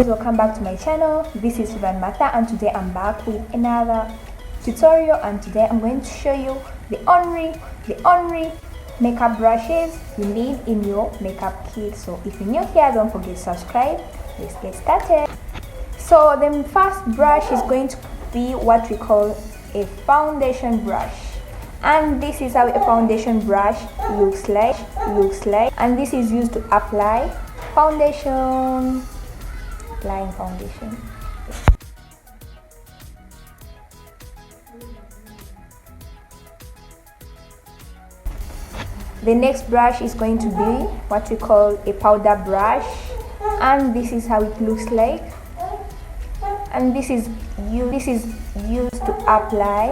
Welcome back to my channel. This is Favorn and today I'm back with another tutorial, and today I'm going to show you the only makeup brushes you need in your makeup kit. So if you're new here, don't forget to subscribe. Let's get started. So the first brush is going to be what we call a foundation brush, and this is how a foundation brush looks like, and this is used to apply foundation. Applying foundation. The next brush is going to be what we call a powder brush, and this is how it looks like, and this is used to apply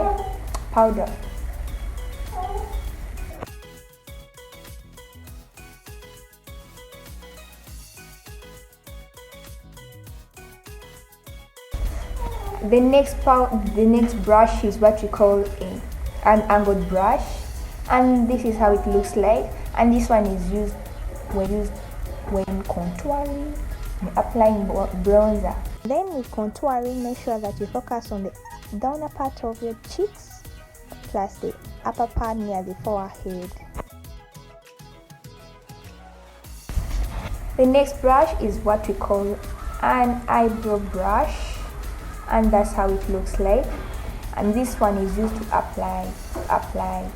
powder. The next brush is what we call an angled brush, and this is how it looks like, and this one is used when contouring, applying bronzer. Then with contouring, make sure that you focus on the downer part of your cheeks plus the upper part near the forehead. The next brush is what we call an eyebrow brush, and that's how it looks like, and this one is used to apply eyebrow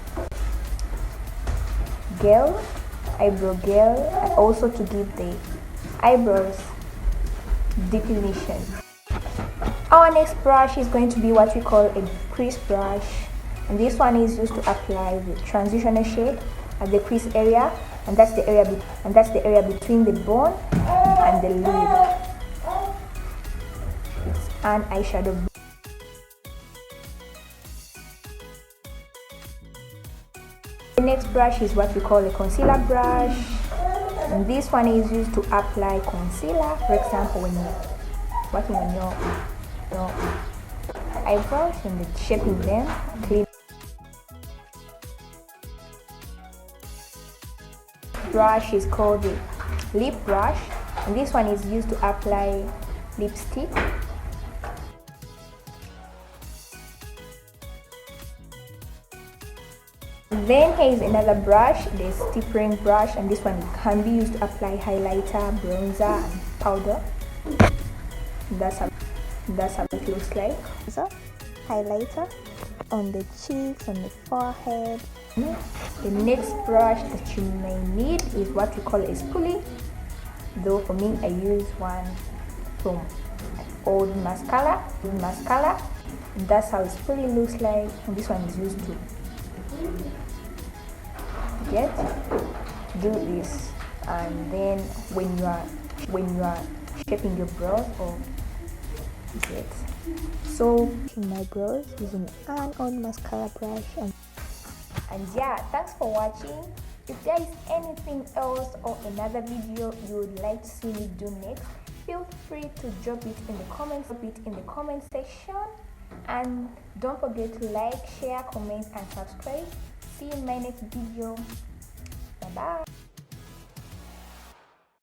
gel, and also to give the eyebrows definition. Our next brush is going to be what we call a crease brush, and this one is used to apply the transitional shade at the crease area, and that's the area between the bone and the lid. An eyeshadow. The next brush is what we call a concealer brush, and this one is used to apply concealer. For example, when you're working on your eyebrows and shaping them clean. Brush is called the lip brush, and this one is used to apply lipstick. Then here is another brush, the stippling brush, and this one can be used to apply highlighter, bronzer, and powder. That's how it looks like. So, highlighter on the cheeks, on the forehead. The next brush that you may need is what we call a spoolie. Though for me, I use one from old mascara. That's how a spoolie looks like, and this one is used to do this, and then when you are shaping your brows or so my brows using an old mascara brush. And yeah, thanks for watching. If there is anything else or another video you would like to see me do next, feel free to drop it in the comment section, and don't forget to like, share, comment, and subscribe. See you in my next video. Bye bye.